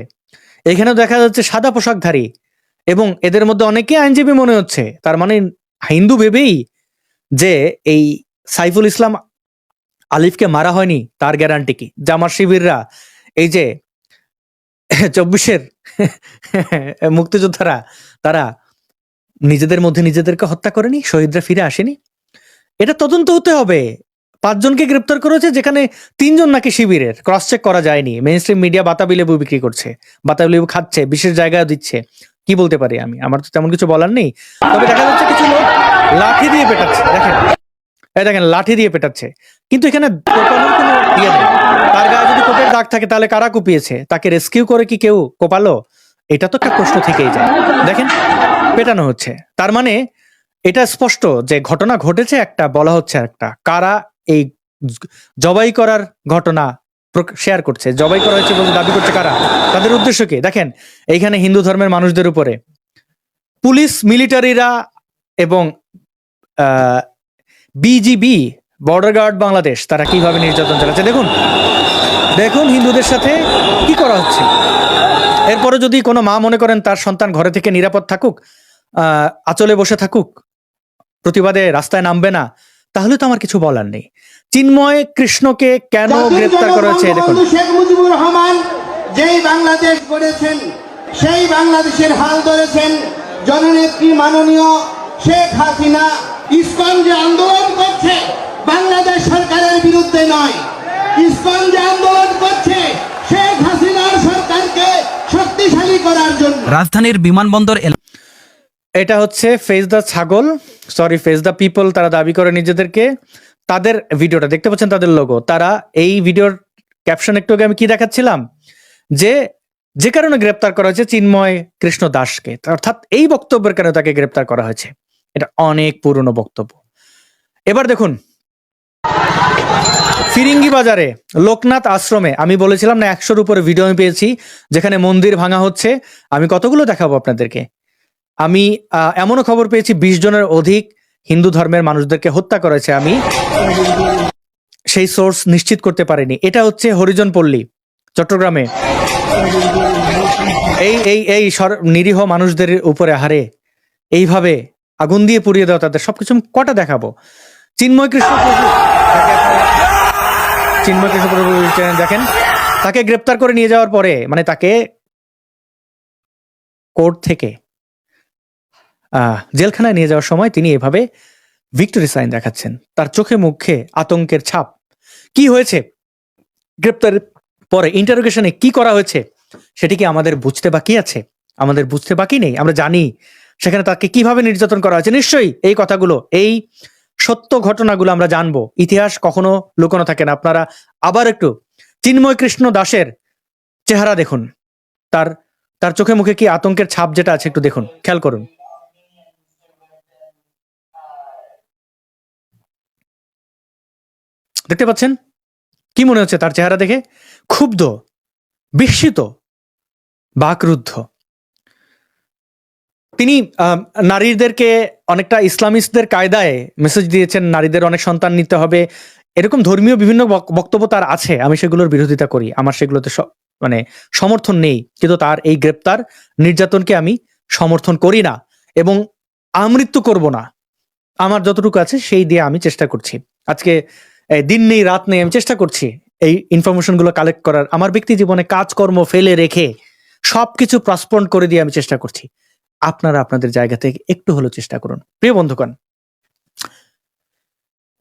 এখানেও দেখা যাচ্ছে সাদা পোশাকধারী, এবং এদের মধ্যে অনেকে আইনজীবী মনে হচ্ছে। তার মানে হিন্দু ভেবেই যে এই সাইফুল ইসলাম আলিফকে মারা হয়নি, তার গ্যারান্টি কি? জামাত শিবিররা, এই যে 24-এর মুক্তিযোদ্ধারা, তারা নিজেদের মধ্যে নিজেদেরকে হত্যা করেনি? শহীদরা ফিরে আসেনি? এটা তদন্ত হতে হবে। 5 জনকে গ্রেপ্তার করেছে, যেখানে 3 জন নাকি শিবিরের। ক্রস চেক করা যায়নি। মেইনস্ট্রিম মিডিয়া বাতাবি লেবু বিক্রি করছে, বাতাবি লেবু খাচ্ছে, বিশেষ জায়গায় দিচ্ছে। কি বলতে পারি আমি? আমার তো তেমন কিছু বলার নেই। তবে দেখা যাচ্ছে কিছু লোক লাঠি দিয়ে পেটাচ্ছে, দেখেন এই দেখেন লাঠি দিয়ে পেটাচ্ছে। কিন্তু এখানে কোপানোর কোনো ইয়ে নেই। তার গায়ে যদি কোপের দাগ থাকে তাহলে কারা কুপিয়েছে? তাকে রেস্কিউ করে কি কেউ কোপালো? এটা তো একটা প্রশ্ন থেকেই যায়। দেখেন পেটানো হচ্ছে, তার মানে এটা স্পষ্ট যে ঘটনা ঘটেছে একটা, বলা হচ্ছে একটা। কারা এই জবাই করার ঘটনা শেয়ার করছে, জবাই করা হয়েছে বলে দাবি করছে কারা, তাদের উদ্দেশ্য কি? দেখেন এইখানে হিন্দু ধর্মের মানুষদের উপরে পুলিশ, মিলিটারিরা এবং বিজিবি, বর্ডার গার্ড বাংলাদেশ, তারা কিভাবে নির্যাতন চালাচ্ছে দেখুন। দেখুন হিন্দুদের সাথে কি করা হচ্ছে। এরপরে যদি কোনো মা মনে করেন তার সন্তান ঘরে থেকে নিরাপদ থাকুক, আঁচলে বসে থাকুক, প্রতিবাদে রাস্তায় নামবে না, তাহলে তো আমার কিছু বলার নেই। চিন্ময় কৃষ্ণকে কেন গ্রেপ্তার করা হয়েছে দেখুন। শেখ মুজিবুর রহমান যেই বাংলাদেশ গড়েছেন, সেই বাংলাদেশের হাল ধরেছেন জননেত্রী মাননীয় শেখ হাসিনা। ইসকন যে আন্দোলন করছে বাংলাদেশ সরকারের বিরুদ্ধে নয়, ইসকন যে আন্দোলন করছে শেখ হাসিনার সরকারকে শক্তিশালী করার জন্য। রাজধানীর বিমানবন্দর এটা হচ্ছে ফেস দ্য ছাগল, সরি ফেস দ্য পিপল, তারা দাবি করে নিজেদেরকে। তাদের ভিডিওটা দেখতে পাচ্ছেন, তাদের লোগো। তারা এই ভিডিওর ক্যাপশন একটু আগে আমি কি দেখাচ্ছিলাম, যে কারণে গ্রেপ্তার করা হয়েছে চিন্ময় কৃষ্ণ দাসকে, অর্থাৎ এই বক্তব্যের কারণে তাকে গ্রেপ্তার করা হয়েছে। এটা অনেক পুরনো বক্তব্য। এবার দেখুন ফিরিঙ্গি বাজারে লোকনাথ আশ্রমে, আমি বলেছিলাম না 100-র উপরে ভিডিও আমি পেয়েছি যেখানে মন্দির ভাঙা হচ্ছে। আমি কতগুলো দেখাবো আপনাদেরকে। আমি এমনও খবর পেয়েছি 20 জনের অধিক হিন্দু ধর্মের মানুষদেরকে হত্যা করেছে। আমি সেই সোর্স নিশ্চিত করতে পারিনি। এটা হচ্ছে হরিজন পল্লী, চট্টগ্রামে। এই এই এই নিরীহ মানুষদের উপরে হারে এইভাবে আগুন দিয়ে পুড়িয়ে দেওয়া, তাদের সবকিছু কটা দেখাবো। চিন্ময় কৃষ্ণ প্রভু দেখেন, তাকে গ্রেপ্তার করে নিয়ে যাওয়ার পরে, মানে তাকে কোর্ট থেকে জেলখানায় নিয়ে যাওয়ার সময় তিনি এভাবে ভিক্টরি সাইন দেখাচ্ছেন, তার চোখে মুখে আতঙ্কের ছাপ। কি হয়েছে গ্রেপ্তারের পরে, ইন্টারোগেশনে কি করা হয়েছে, সেটি কি আমাদের বুঝতে বাকি আছে? আমাদের বুঝতে বাকি নেই। আমরা জানি সেখানে তাকে কিভাবে নির্যাতন করা হয়েছে। নিশ্চয়ই এই কথাগুলো, এই সত্য ঘটনাগুলো আমরা জানবো। ইতিহাস কখনো লুকানো থাকে না। আপনারা আবার একটু চিন্ময় কৃষ্ণ দাসের চেহারা দেখুন, তার চোখে মুখে কি আতঙ্কের ছাপ যেটা আছে একটু দেখুন, খেয়াল করুন। দেখতে পাচ্ছেন? কি মনে হচ্ছে তার চেহারা দেখে? ক্ষুব্ধ, বিস্মিত, বাকরুদ্ধ। তিনি নারীদেরকে অনেকটা ইসলামিস্টদের কায়দায় মেসেজ দিয়েছেন, নারীদের অনেক সন্তান নিতে হবে, এরকম ধর্মীয় বিভিন্ন বক্তব্য তার আছে। আমি সেগুলোর বিরোধিতা করি, আমার সেগুলোতে মানে সমর্থন নেই। কিন্তু তার এই গ্রেপ্তার, নির্যাতনকে আমি সমর্থন করি না এবং আমৃত্যু করব না। আমার যতটুকু আছে সেই দিয়ে আমি চেষ্টা করছি। আজকে দিন নেই রাত নেই, আমি চেষ্টা করছি এই ইনফরমেশনগুলো কালেক্ট করার। আমার ব্যক্তি জীবনে কাজকর্ম ফেলে রেখে সবকিছু প্রসপন্ড করে দিয়ে আমি চেষ্টা করছি। আপনারা আপনাদের জায়গা থেকে একটু হলেও চেষ্টা করুন। প্রিয় বন্ধুগণ,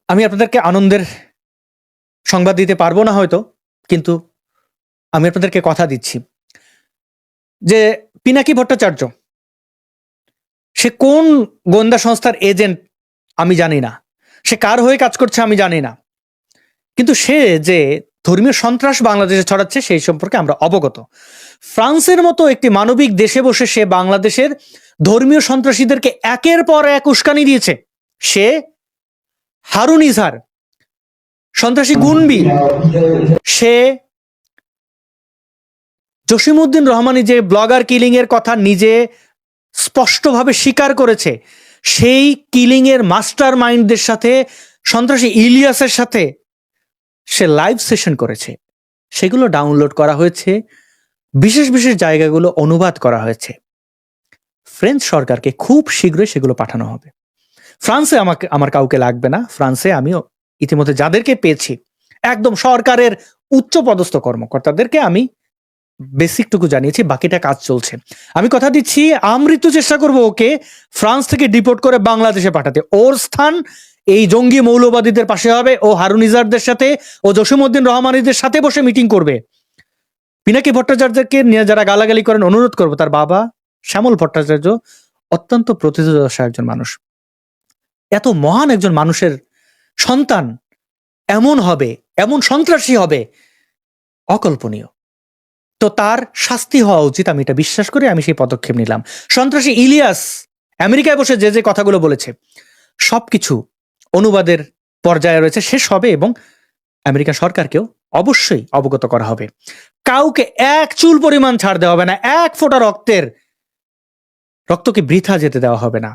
আমি আপনাদেরকে আনন্দের সংবাদ দিতে পারবো না হয়তো, কিন্তু আমি আপনাদেরকে কথা দিচ্ছি যে পিনাকি ভট্টাচার্য, সে কোন গোয়েন্দা সংস্থার এজেন্ট আমি জানি না, সে কার হয়ে কাজ করছে আমি জানি না, কিন্তু সে যে ধর্মীয় সন্ত্রাস বাংলাদেশে ছড়াচ্ছে সেই সম্পর্কে আমরা অবগত। ফ্রান্সের মতো একটি মানবিক দেশে বসে সে বাংলাদেশের ধর্মীয় সন্ত্রাসীদেরকে একের পর এক উস্কানি দিয়েছে। সে হারুন ইজহার, সন্ত্রাসী গুনবি, সে জসিমউদ্দিন রহমানি যে ব্লগার কিলিং এর কথা নিজে স্পষ্টভাবে স্বীকার করেছে, সেই কিলিং এর মাস্টার মাইন্ডদের সাথে, সন্ত্রাসী ইলিয়াসের সাথে সে লাইভ সেশন করেছে। সেগুলো ডাউনলোড করা হয়েছে, বিশেষ বিশেষ জায়গাগুলো অনুবাদ করা হয়েছে। ফ্রেঞ্চ সরকারকে খুব শীঘ্রই সেগুলো পাঠানো হবে। ফ্রান্সে আমার কাউকে লাগবে না। ফ্রান্সে আমি ইতিমধ্যে যাদেরকে পেয়েছি একদম সরকারের উচ্চ পদস্থ কর্মকর্তাদেরকে আমি বেসিকটুকু জানিয়েছি, বাকিটা কাজ চলছে। আমি কথা দিচ্ছি আমৃত্যু চেষ্টা করব ওকে ফ্রান্স থেকে ডিপোর্ট করে বাংলাদেশে পাঠাতে। ওর স্থান এই জঙ্গি মৌলবাদীদের পাশে হবে। ও হারুন ইজারদের সাথে, ও জসিমউদ্দিন রহমানিদের সাথে বসে মিটিং করবে। পিনাকি ভট্টাচার্যকে নিয়ে যারা গালাগালি করেন, অনুরোধ করবো, তার বাবা শ্যামল ভট্টাচার্য অত্যন্ত প্রতিযোগিতার একজন মানুষ। এত মহান একজন মানুষের সন্তান এমন হবে, এমন সন্ত্রাসী হবে, অকল্পনীয়। তো তার শাস্তি হওয়া উচিত, আমি এটা বিশ্বাস করি, আমি সেই পদক্ষেপ নিলাম। সন্ত্রাসী ইলিয়াস আমেরিকায় বসে যে যে কথাগুলো বলেছে সবকিছু অনুবাদের পর্যায়ে রয়েছে, শেষ হবে এবং আমেরিকা সরকারকেও অবশ্যই অবগত করা হবে। কাউকে এক চুল পরিমাণ ছাড় দেওয়া হবে না, এক ফোঁটা রক্তকে বৃথা যেতে দেওয়া হবে না।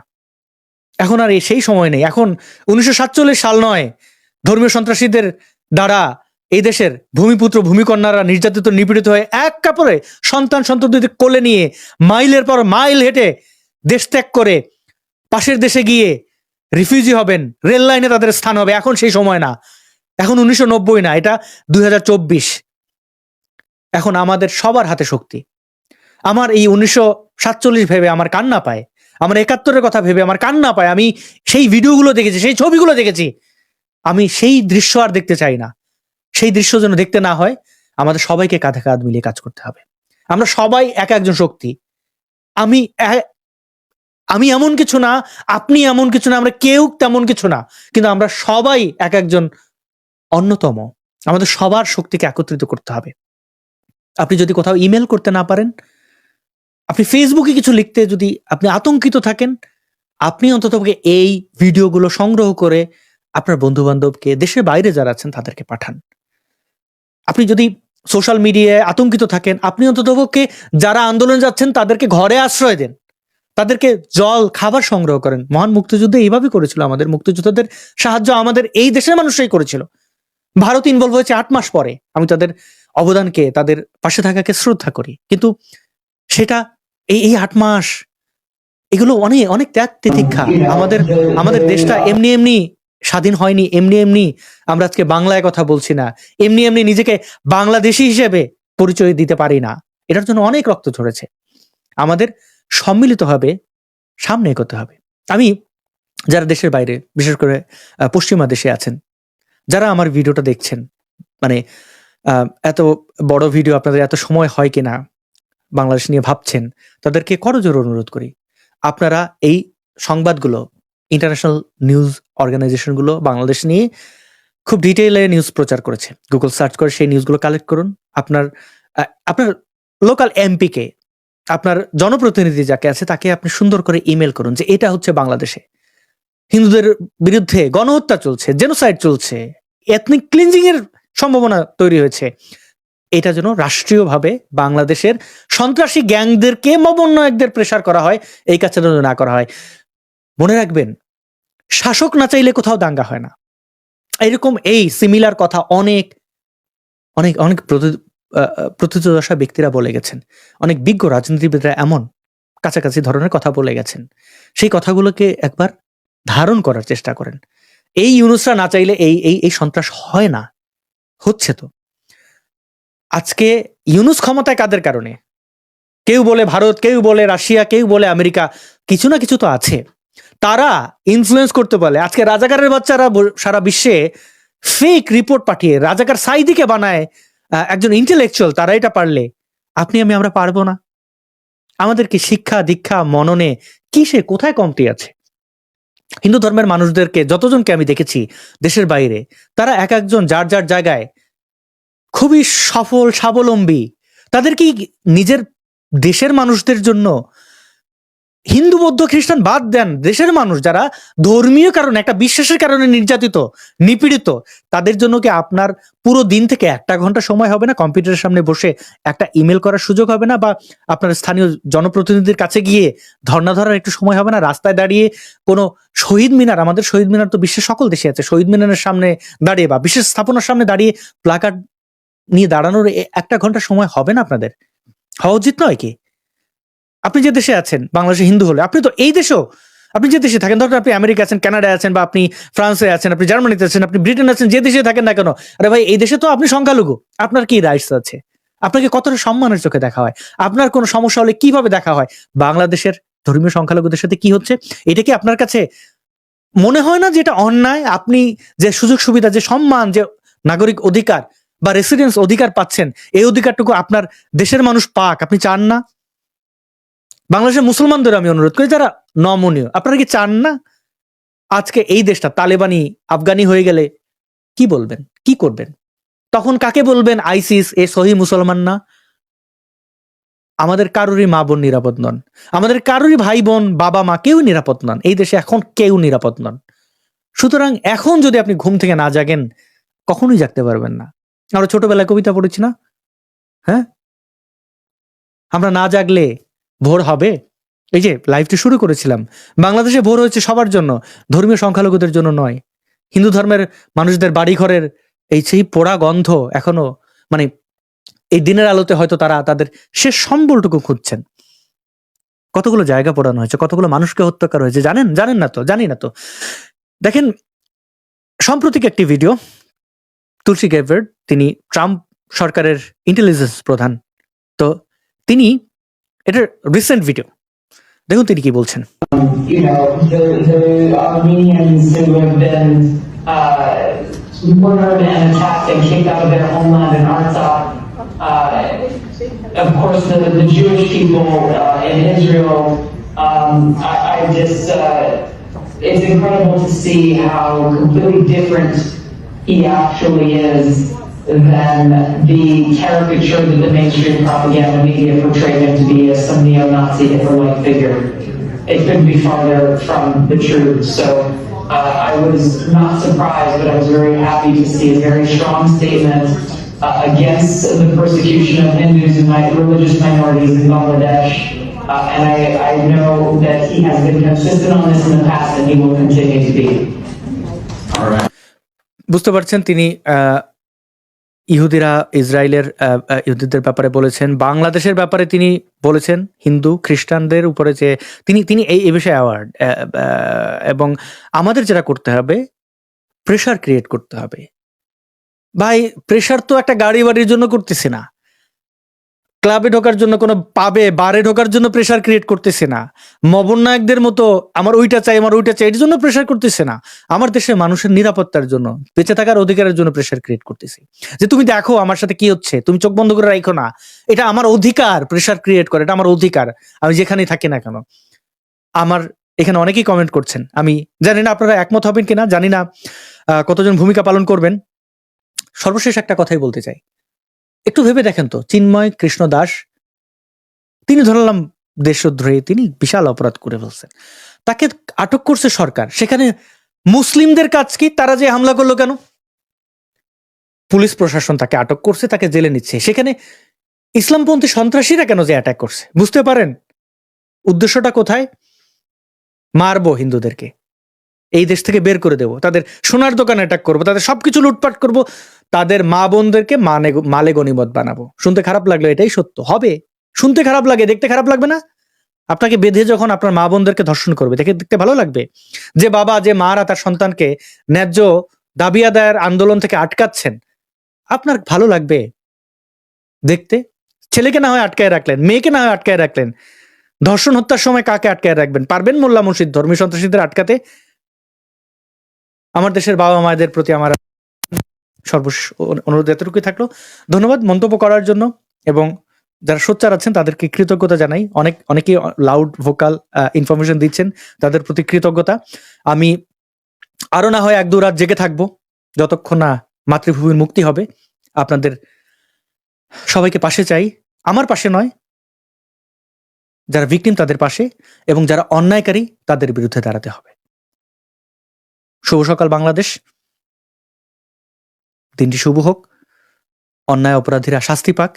এখন আর সেই সময় নেই। এখন 1947 সাল নয়, ধর্মীয় সন্ত্রাসীদের দ্বারা এই দেশের ভূমিপুত্র ভূমিকন্যারা নির্যাতিত নিপীড়িত হয়ে এক কাপড়ে সন্তান সন্ততিদের কোলে নিয়ে মাইলের পর মাইল হেঁটে দেশ ত্যাগ করে পাশের দেশে গিয়ে রিফিউজি হবেন, রেল লাইনে তাদের স্থান হবে। এখন সেই সময় না, এখন 1990 না, এটা 2024। এখন আমাদের সবার হাতে শক্তি। আমার এই 1947 ভেবে আমার কান্না পায়, আমার 71-এর কথা ভেবে আমার কান্না পায়। আমি সেই ভিডিওগুলো দেখেছি, সেই ছবিগুলো দেখেছি, আমি সেই দৃশ্য আর দেখতে চাই না। সেই দৃশ্য যেন দেখতে না হয়, আমাদের সবাইকে কাঁধে কাঁধ মিলিয়ে কাজ করতে হবে। আমরা সবাই এক একজন শক্তি। আমি এমন কিছু না, আপনি এমন কিছু না, আমরা কেউ তেমন কিছু না, কিন্তু আমরা সবাই এক একজন অন্যতম। আমাদের সবার শক্তিকে একত্রিত করতে হবে। আপনি যদি কোথাও ইমেল করতে না পারেন, আপনি ফেসবুকে কিছু লিখতে যদি আপনি আতঙ্কিত থাকেন, আপনি অন্তত এই ভিডিওগুলো সংগ্রহ করে আপনার বন্ধু বান্ধবকে, দেশের বাইরে যারা আছেন তাদেরকে পাঠান। আপনি যদি সোশ্যাল মিডিয়ায় আতঙ্কিত থাকেন, আপনি অন্ততপক্ষে যারা আন্দোলনে যাচ্ছেন তাদেরকে ঘরে আশ্রয় দেন, তাদেরকে জল খাবার সংগ্রহ করেন। মহান মুক্তিযুদ্ধ এইভাবে করেছিল, আমাদের মুক্তিযোদ্ধাদের সাহায্য আমাদের এই দেশের মানুষরাই করেছিল। ভারত ইনভলভ হয়েছে 8 মাস পরে। আমি তাদের অবদানকে, তাদের পাশে থাকাকে শ্রদ্ধা করি, কিন্তু সেটা এই 8 মাস এগুলো অনেক অনেক ত্যাগ তিতিক্ষা। আমাদের দেশটা এমনি এমনি স্বাধীন হয়নি, এমনি এমনি আমরা আজকে বাংলায় কথা বলছি না, এমনি এমনি নিজেকে বাংলাদেশী হিসেবে পরিচয় দিতে পারি না। এটার জন্য অনেক রক্ত ঝরেছে। আমাদের সম্মিলিতভাবে সামনে এগোতে হবে। আমি যারা দেশের বাইরে, বিশেষ করে পশ্চিমা দেশে আছেন, যারা আমার ভিডিওটা দেখছেন, মানে এত বড় ভিডিও আপনাদের এত সময় হয় কিনা বাংলাদেশ নিয়ে ভাবছেন, তাদেরকে করজোর অনুরোধ করি, আপনারা এই সংবাদগুলো, ইন্টারন্যাশনাল নিউজ অর্গানাইজেশনগুলো বাংলাদেশ নিয়ে খুব ডিটেইলে নিউজ প্রচার করেছে, গুগল সার্চ করে সেই নিউজগুলো কালেক্ট করুন। আপনার লোকাল এমপিকে, আপনার জনপ্রতিনিধি যাকে আছে তাকে আপনি সুন্দর করে ইমেল করুন যে এটা হচ্ছে বাংলাদেশে হিন্দুদের বিরুদ্ধে গণহত্যা চলছে, জেনোসাইড চলছে, এথনিক ক্লিনজিং এর সম্ভাবনা তৈরি হয়েছে। এটা যেন রাষ্ট্রীয়ভাবে বাংলাদেশের সন্ত্রাসী গ্যাংদেরকে, মবন্নয়কদের প্রেসার করা হয়, এই কাজটা যেন না করা হয়। মনে রাখবেন, শাসক না চাইলে কোথাও দাঙ্গা হয় না। এরকম এই সিমিলার কথা অনেক অনেক অনেক প্রথিতযশা ব্যক্তিরা বলে গেছেন, অনেক বিজ্ঞ রাজনীতিবিদরা এমন কাছাকাছি ধরনের কথা বলে গেছেন। সেই কথাগুলোকে একবার ধারণ করার চেষ্টা করেন। এই ইউনুসরা না চাইলে এই সন্ত্রাস হয় না, হচ্ছে তো। আজকে ইউনুস ক্ষমতায় কাদের কারণে? কেউ বলে ভারত, কেউ বলে রাশিয়া, কেউ বলে আমেরিকা, কিছু না কিছু তো আছে। তারা ইনফ্লুয়েন্স করতে পারে। আজকে রাজাকারের বাচ্চারা সারা বিশ্বে ফেক রিপোর্ট পাঠিয়ে রাজাকার সাইদিকে বানায় একজন ইন্টেলেকচুয়াল। তারা এটা পারলে আমরা পারবো না? আমাদের কি শিক্ষা দীক্ষা মননে কিসে কোথায় কমতি আছে? হিন্দু ধর্মের মানুষদেরকে যতজনকে আমি দেখেছি দেশের বাইরে, তারা এক একজন যার যার জায়গায় খুবই সফল, স্বাবলম্বী। তাদের কি নিজের দেশের মানুষদের জন্য, হিন্দু বৌদ্ধ খ্রিস্টান বাদ দেন, দেশের মানুষ যারা ধর্মীয় কারণে, একটা বিশ্বাসের কারণে নির্যাতিত নিপীড়িত, তাদের জন্য কি আপনার পুরো দিন থেকে 1 ঘন্টা সময় হবে না? কম্পিউটারের সামনে বসে একটা ইমেল করার সুযোগ হবে না? বা আপনার স্থানীয় জনপ্রতিনিধির কাছে গিয়ে ধর্ণা ধরার একটু সময় হবে না? রাস্তায় দাঁড়িয়ে কোনো শহীদ মিনার, আমাদের শহীদ মিনার তো বিশ্বের সকল দেশে আছে, শহীদ মিনারের সামনে দাঁড়িয়ে বা বিশেষ স্থাপনার সামনে দাঁড়িয়ে প্লাকার্ড নিয়ে দাঁড়ানোর 1 ঘন্টা সময় হবে না আপনাদের? হওয়া উচিত নয় কি? আপনি যে দেশে আছেন, বাংলাদেশে হিন্দু হলে, আপনি তো এই দেশেও, আপনি যে দেশে থাকেন, ধরুন আপনি আমেরিকা আছেন, কানাডায় আছেন, বা আপনি ফ্রান্সে আছেন, আপনি জার্মানিতে আছেন, আপনি ব্রিটেন আছেন, যে দেশে থাকেন না কেন, আরে ভাই, এই দেশে তো আপনি সংখ্যালঘু, আপনার কি রাইটস আছে? আপনাকে কতটা সম্মানের চোখে দেখা হয়? আপনার কোনো সমস্যা হলে কিভাবে দেখা হয়? বাংলাদেশের ধর্মীয় সংখ্যালঘুদের সাথে কি হচ্ছে, এটা কি আপনার কাছে মনে হয় না যে এটা অন্যায়? আপনি যে সুযোগ সুবিধা, যে সম্মান, যে নাগরিক অধিকার বা রেসিডেন্স অধিকার পাচ্ছেন, এই অধিকারটুকু আপনার দেশের মানুষ পাক, আপনি চান না? বাংলাদেশের মুসলমানদের আমি অনুরোধ করি, যারা নমনীয়, আপনারা কি চান না আজকে এই দেশটা তালেবানি আফগানি হয়ে গেলে কি বলবেন, কি করবেন? তখন কাকে বলবেন আইসিস এ সহি মুসলমান না? আমাদের কারোরই মা বোন নিরাপদ নন, আমাদের কারোরই ভাই বোন বাবা মা কেউ নিরাপদ নন, এই দেশে এখন কেউ নিরাপদ নন। সুতরাং এখন যদি আপনি ঘুম থেকে না জাগেন কখনোই জাগতে পারবেন না। আমরা ছোটবেলায় কবিতা পড়েছি না, হ্যাঁ? আমরা না জাগলে ভোর হবে। এই যে লাইভটি শুরু করেছিলাম, বাংলাদেশে ভোর হয়েছে সবার জন্য, ধর্মীয় সংখ্যালঘুদের জন্য নয়। হিন্দু ধর্মের মানুষদের বাড়িঘরের এই সেই পোড়া গন্ধ এখনো, মানে এই দিনের আলোতে হয়তো তারা তাদের শেষ সম্বলটুকু খুঁজছেন। কতগুলো জায়গা পোড়ানো হয়েছে, কতগুলো মানুষকে হত্যা করা হয়েছে জানেন? জানেন না তো, জানি না তো। দেখেন সাম্প্রতিক একটি ভিডিও, তুলসী গ্যাবার্ড, তিনি ট্রাম্প সরকারের ইন্টেলিজেন্স প্রধান, তো তিনি এটার রিসেন্ট ভিডিও দেখুন তিনি কি বলছেন। You know, the Armenians who have been murdered and attacked and kicked out of their homeland in Artsakh. Of course, the Jewish people in Israel. I just, it's incredible to see how completely different he actually is than the caricature that the mainstream propaganda media portrayed him to be as some neo-Nazi Hitler-like figure. It couldn't be farther from the truth. So I was not surprised, but I was very happy to see a very strong statement against the persecution of Hindus and religious minorities in Bangladesh. And I know that he has been consistent on this in the past, and he will continue to be. All right. বুঝতে পারছেন তিনি ইহুদিরা ইসরায়েলের ইহুদিদের ব্যাপারে বলেছেন, বাংলাদেশের ব্যাপারে তিনি বলেছেন হিন্দু খ্রিস্টানদের উপরে যে তিনি এই বিষয়ে অ্যাওয়ার্ড, এবং আমাদের যেটা করতে হবে প্রেশার ক্রিয়েট করতে হবে। ভাই প্রেশার তো একটা গাড়ি বাড়ির জন্য করতেছি না, ক্লাবে ঢোকার জন্য, কোনো পাবে বারে ঢোকার জন্য প্রেশার ক্রিয়েট করতেছে না, মবন্নায়কদের মতো আমার ওইটা চাই আমার ওইটা চাই এর জন্য প্রেশার করতেছে না, আমার দেশের মানুষের নিরাপত্তার জন্য, বেঁচে থাকার অধিকারের জন্য প্রেশার ক্রিয়েট করতেছি। যে তুমি দেখো আমার সাথে কি হচ্ছে, তুমি চোখ বন্ধ করে রাখো না, এটা আমার অধিকার প্রেশার ক্রিয়েট করে, এটা আমার অধিকার, আমি যেখানেই থাকি না কেন। আমার এখানে অনেকেই কমেন্ট করছেন, আমি জানি না আপনারা একমত হবেন কিনা, জানি না কতজন ভূমিকা পালন করবেন। সর্বশেষ একটা কথাই বলতে চাই, একটু ভেবে দেখেন তো, চিন্ময় কৃষ্ণ দাস তিনি ধরলাম দেশদ্রোহী, তিনি বিশাল অপরাধ করে ফেলছেন, তাকে আটক করছে সরকার, সেখানে মুসলিমদের কাজ কি, তারা যে হামলা করলো কেন? পুলিশ প্রশাসন তাকে আটক করছে, তাকে জেলে নিচ্ছে, সেখানে ইসলামপন্থী সন্ত্রাসীরা কেন যে অ্যাটাক করছে? বুঝতে পারেন উদ্দেশ্যটা কোথায়? মারবো হিন্দুদেরকে, এই দেশ থেকে বের করে দেবো, তাদের সোনার দোকানে অ্যাটাক করবো, তাদের সবকিছু লুটপাট করব, তাদের মা বোনদেরকে মালে গনিমত বানাবো। শুনতে খারাপ লাগলো, এটাই সত্য হবে। শুনতে খারাপ লাগে, দেখতে খারাপ লাগবে না? আপনাকে বেঁধে যখন আপনার মা বোনদেরকে ধর্ষণ করবে, দেখতে ভালো লাগবে? যে বাবা যে মারা তার সন্তানকে ন্যায্য দাবি আদায়ের আন্দোলন থেকে আটকাচ্ছেন, আপনার ভালো লাগবে দেখতে? ছেলেকে না হয় আটকায় রাখলেন, মেয়েকে না হয় আটকায় রাখলেন, ধর্ষণ হত্যার সময় কাকে আটকায় রাখবেন? পারবেন মোল্লা মুর্শিদ ধর্মী সন্ত্রাসীদের আটকাতে? আমার দেশের বাবা মায়েদের প্রতি আমার সর্বশেষ অনুরোধ এতটুকুই থাকলো। ধন্যবাদ মন্তব্য করার জন্য, এবং যারা সোচ্চার আছেন তাদেরকে কৃতজ্ঞতা জানাই। অনেকেই লাউড ভোকাল ইনফরমেশন দিচ্ছেন, তাদের প্রতি কৃতজ্ঞতা। আমি আরো না হয় 1-2 রাত জেগে থাকবো যতক্ষণ না মাতৃভূমির মুক্তি হবে। আপনাদের সবাইকে পাশে চাই, আমার পাশে নয়, যারা ভিকটিম তাদের পাশে, এবং যারা অন্যায়কারী তাদের বিরুদ্ধে দাঁড়াতে হবে। শুভ সকাল বাংলাদেশ, দিনটি শুভ হোক, অন্যায় অপরাধীরা শাস্তি পাক।